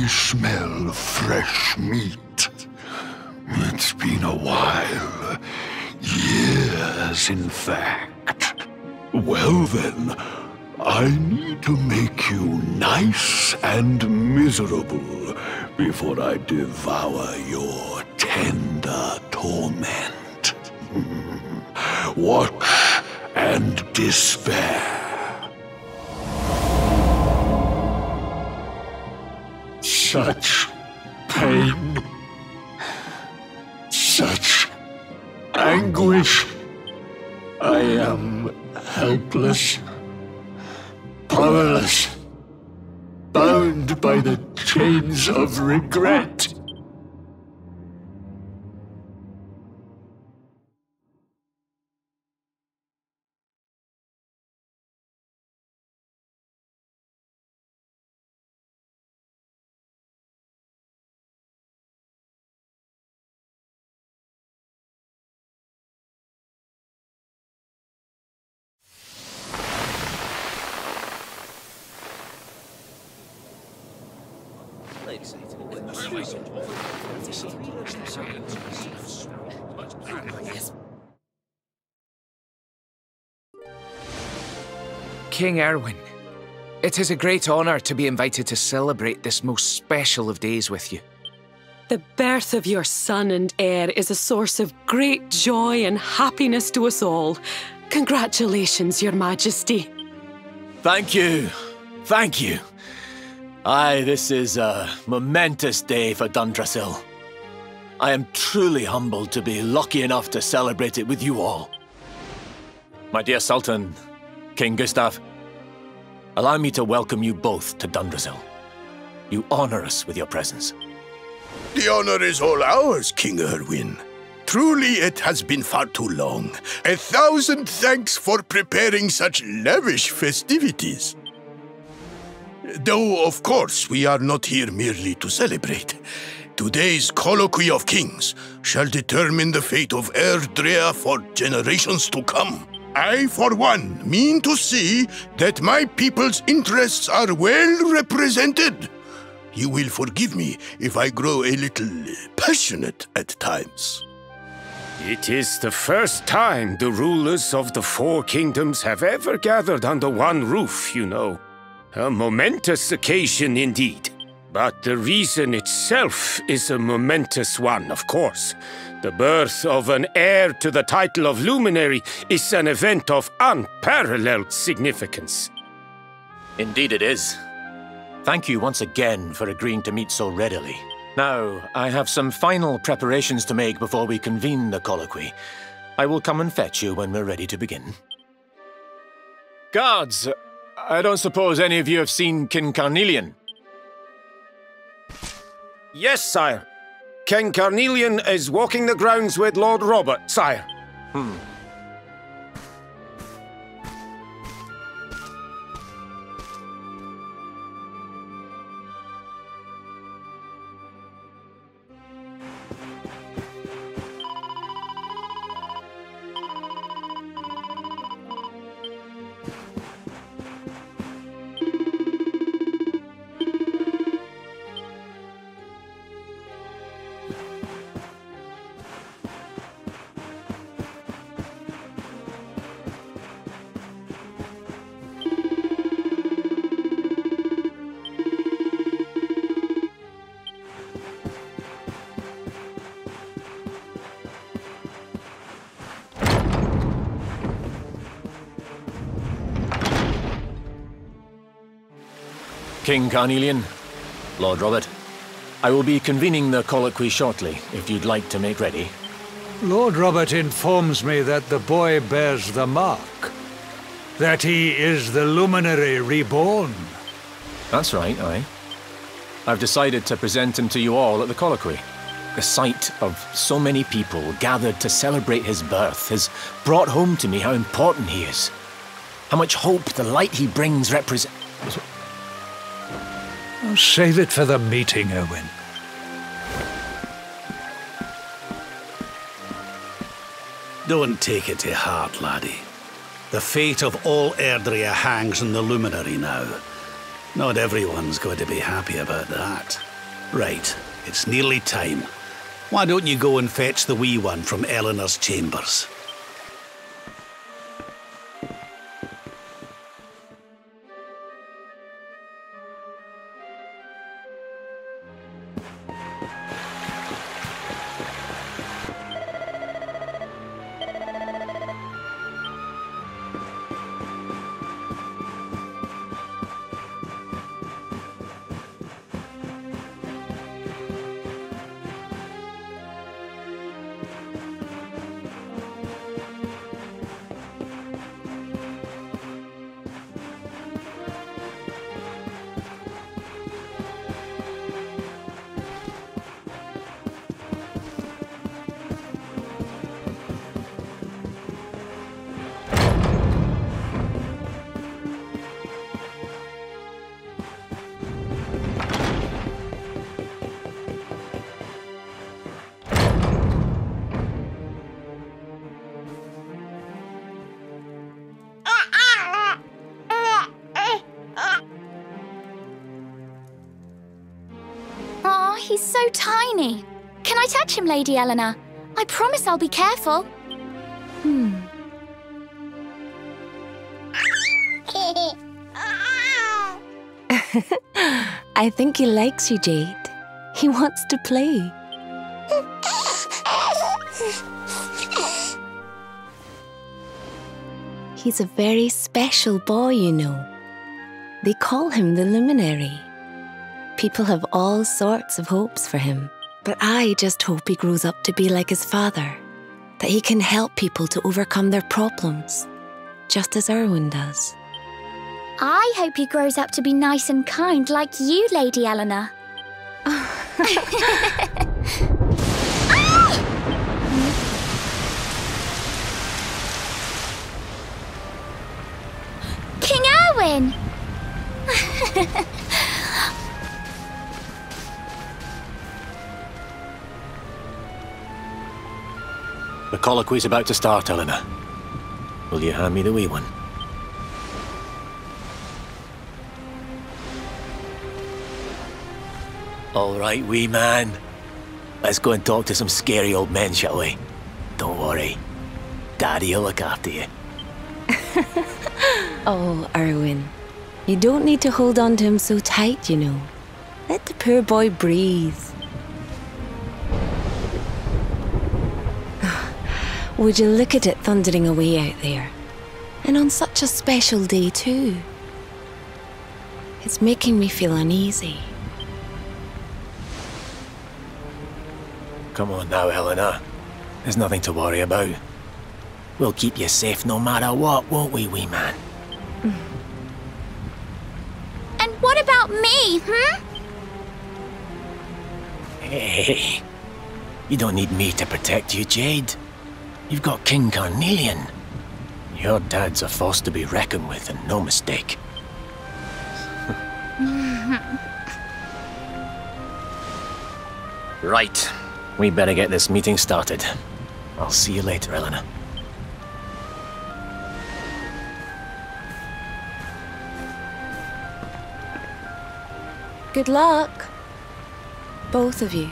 I smell fresh meat. It's been a while. Years, in fact. Well then, I need to make you nice and miserable before I devour your tender torment. Watch and despair. Such pain. Such anguish. I am helpless, powerless, bound by the chains of regret. King Erwin, it is a great honor to be invited to celebrate this most special of days with you. The birth of your son and heir is a source of great joy and happiness to us all. Congratulations, Your Majesty. Thank you. Thank you. Aye, this is a momentous day for Dundrasil. I am truly humbled to be lucky enough to celebrate it with you all. My dear Sultan, King Gustav, allow me to welcome you both to Dundrasil. You honor us with your presence. The honor is all ours, King Erwin. Truly, it has been far too long. 1,000 thanks for preparing such lavish festivities. Though, of course, we are not here merely to celebrate. Today's colloquy of kings shall determine the fate of Erdrea for generations to come. I, for one, mean to see that my people's interests are well represented. You will forgive me if I grow a little passionate at times. It is the first time the rulers of the four kingdoms have ever gathered under one roof, you know. A momentous occasion indeed. But the reason itself is a momentous one, of course. The birth of an heir to the title of luminary is an event of unparalleled significance. Indeed it is. Thank you once again for agreeing to meet so readily. Now, I have some final preparations to make before we convene the colloquy. I will come and fetch you when we're ready to begin. Guards, I don't suppose any of you have seen King Carnelian? Yes, sire. King Carnelian is walking the grounds with Lord Robert, sire. King Carnelian, Lord Robert, I will be convening the colloquy shortly, if you'd like to make ready. Lord Robert informs me that the boy bears the mark. That he is the luminary reborn. That's right, aye. I've decided to present him to you all at the colloquy. The sight of so many people gathered to celebrate his birth has brought home to me how important he is. How much hope the light he brings represents. I'll save it for the meeting, Erwin. Don't take it to heart, laddie. The fate of all Erdrea hangs on the luminary now. Not everyone's going to be happy about that. Right, it's nearly time. Why don't you go and fetch the wee one from Eleanor's chambers? He's so tiny. Can I touch him, Lady Eleanor? I promise I'll be careful. I think he likes you, Jade. He wants to play. He's a very special boy, you know. They call him the Luminary. People have all sorts of hopes for him. But I just hope he grows up to be like his father. That he can help people to overcome their problems. Just as Erwin does. I hope he grows up to be nice and kind like you, Lady Eleanor. King Erwin! The colloquy's about to start, Eleanor. Will you hand me the wee one? All right, wee man. Let's go and talk to some scary old men, shall we? Don't worry. Daddy'll look after you. Oh, Erwin. You don't need to hold on to him so tight, you know. Let the poor boy breathe. Would you look at it thundering away out there? And on such a special day too. It's making me feel uneasy. Come on now, Eleanor. There's nothing to worry about. We'll keep you safe no matter what, won't we, wee man? And what about me, Hey, you don't need me to protect you, Jade. You've got King Carnelian. Your dad's a force to be reckoned with, and no mistake. Right. We better get this meeting started. I'll see you later, Eleanor. Good luck. Both of you.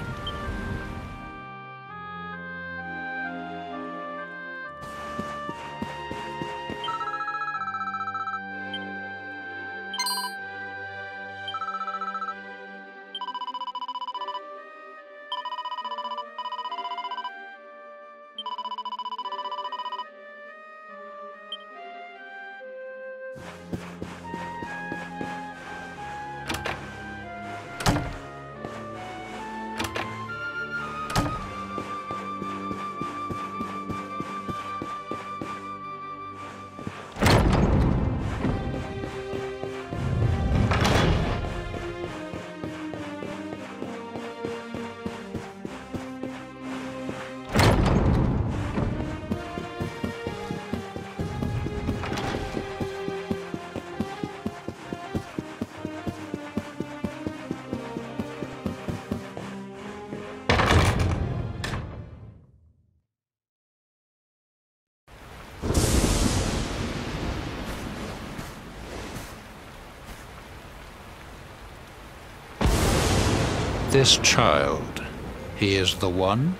this child, he is the one?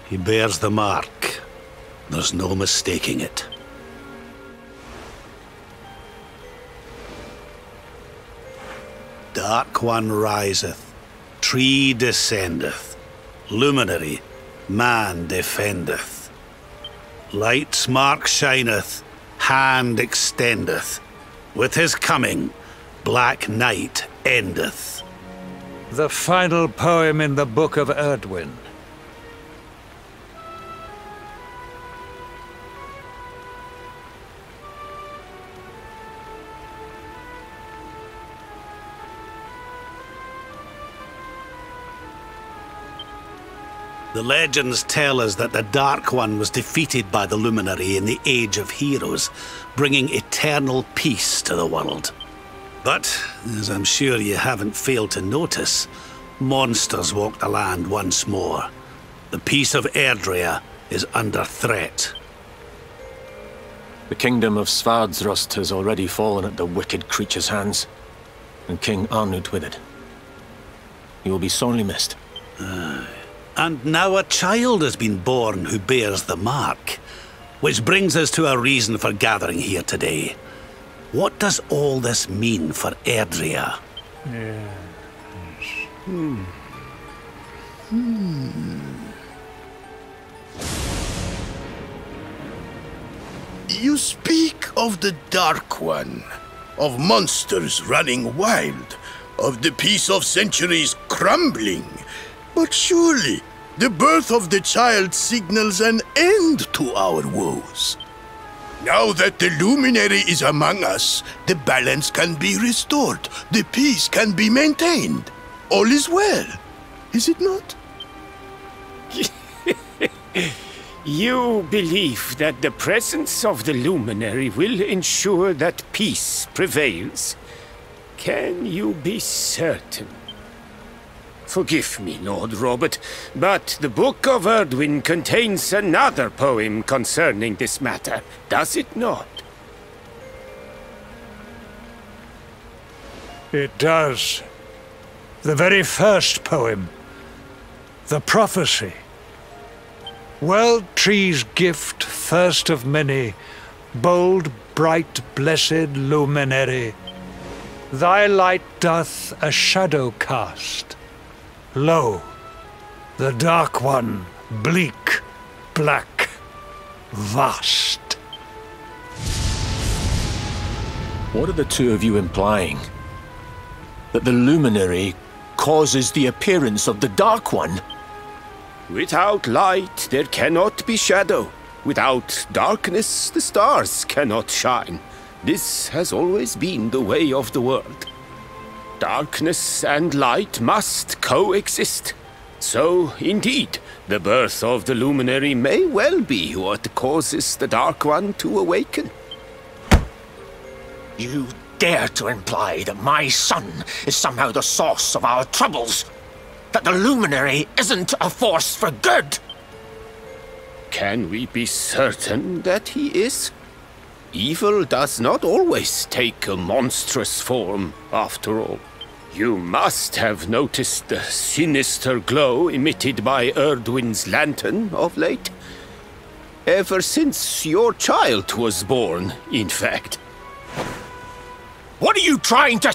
He bears the mark. There's no mistaking it. Dark One riseth, tree descendeth, luminary, man defendeth. Light's mark shineth, hand extendeth. With his coming, black night endeth. The final poem in the Book of Erdwin. The legends tell us that the Dark One was defeated by the Luminary in the Age of Heroes, bringing eternal peace to the world. But, as I'm sure you haven't failed to notice, monsters walk the land once more. The peace of Erdrea is under threat. The kingdom of Svardsrust has already fallen at the wicked creature's hands, and King Arnut with it. He will be sorely missed. And now a child has been born who bears the mark. Which brings us to a reason for gathering here today. What does all this mean for Erdrea? You speak of the Dark One, of monsters running wild, of the peace of centuries crumbling. But surely, the birth of the child signals an end to our woes. Now that the Luminary is among us, the balance can be restored, the peace can be maintained. All is well, is it not? You believe that the presence of the Luminary will ensure that peace prevails? Can you be certain? Forgive me, Lord Robert, but the Book of Erdwin contains another poem concerning this matter, does it not? It does. The very first poem. The prophecy. World tree's gift, first of many, bold, bright, blessed luminary. Thy light doth a shadow cast. Lo, the Dark One, bleak, black, vast. What are the two of you implying? That the Luminary causes the appearance of the Dark One? Without light, there cannot be shadow. Without darkness, the stars cannot shine. This has always been the way of the world. Darkness and light must coexist. So, indeed, the birth of the Luminary may well be what causes the Dark One to awaken. You dare to imply that my son is somehow the source of our troubles? That the Luminary isn't a force for good? Can we be certain that he is? Evil does not always take a monstrous form, after all. You must have noticed the sinister glow emitted by Erdwin's lantern of late. Ever since your child was born, in fact. What are you trying to...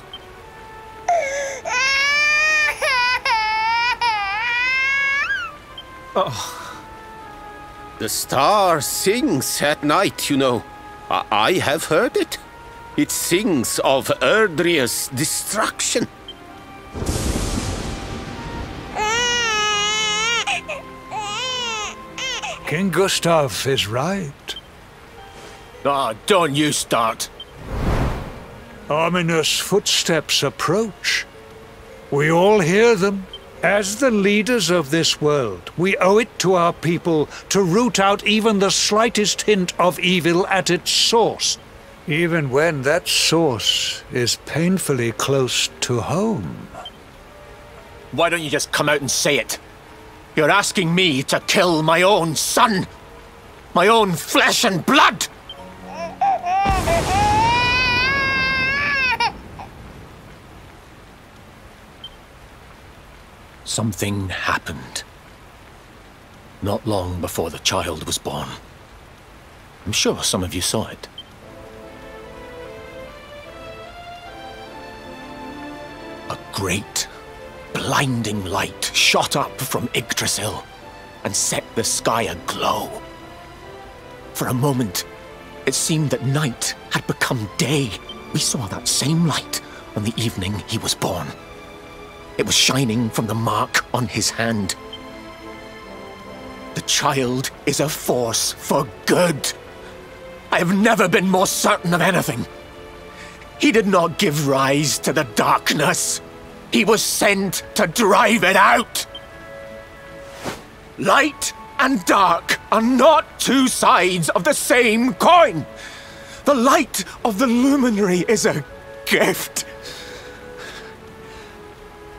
Oh. The star sings at night, you know. I have heard it. It sings of Erdrea's destruction. King Gustav is right. Ah, don't you start. Ominous footsteps approach. We all hear them. As the leaders of this world, we owe it to our people to root out even the slightest hint of evil at its source, even when that source is painfully close to home. Why don't you just come out and say it? You're asking me to kill my own son. My own flesh and blood. Something happened. Not long before the child was born. I'm sure some of you saw it. A great, blinding light shot up from Yggdrasil and set the sky aglow. For a moment, it seemed that night had become day. We saw that same light on the evening he was born. It was shining from the mark on his hand. The child is a force for good. I have never been more certain of anything. He did not give rise to the darkness. He was sent to drive it out. Light and dark are not two sides of the same coin. The light of the luminary is a gift.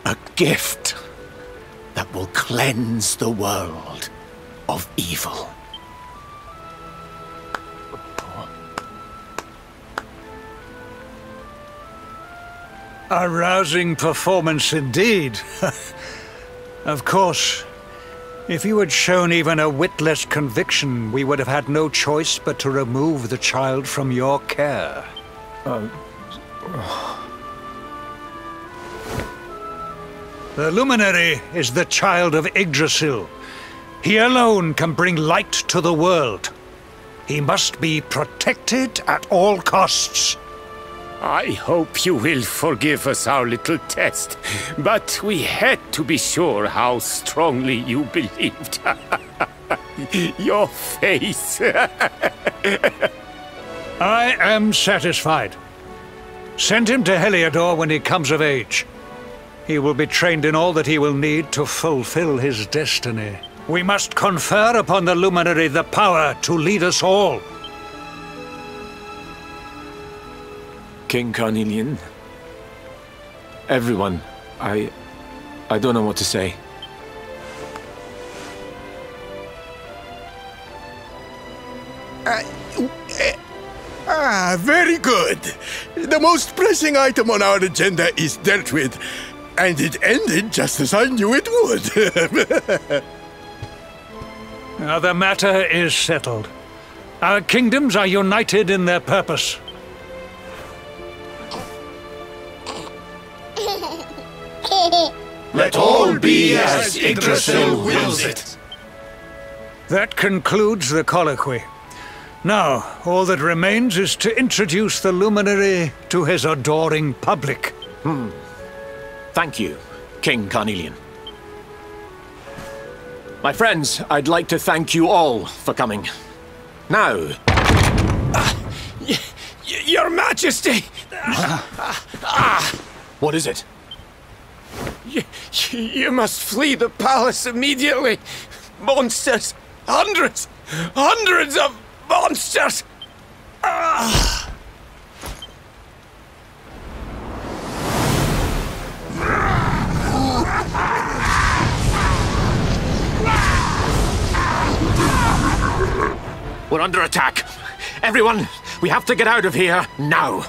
A gift that will cleanse the world of evil. A rousing performance indeed. Of course, if you had shown even a whit less conviction, we would have had no choice but to remove the child from your care. The luminary is the child of Yggdrasil. He alone can bring light to the world. He must be protected at all costs. I hope you will forgive us our little test, but we had to be sure how strongly you believed. Your face. I am satisfied. Send him to Heliodor when he comes of age. He will be trained in all that he will need to fulfill his destiny. We must confer upon the luminary the power to lead us all. King Carnelian, everyone, I don't know what to say. Very good. The most pressing item on our agenda is dealt with, and it ended just as I knew it would. Now the matter is settled. Our kingdoms are united in their purpose. Let all be as Yggdrasil wills it. That concludes the colloquy. Now, all that remains is to introduce the luminary to his adoring public. Thank you, King Carnelian. My friends, I'd like to thank you all for coming. Now... Your Majesty! What is it? You must flee the palace immediately. Monsters! Hundreds! Hundreds of monsters! We're under attack. Everyone, we have to get out of here now.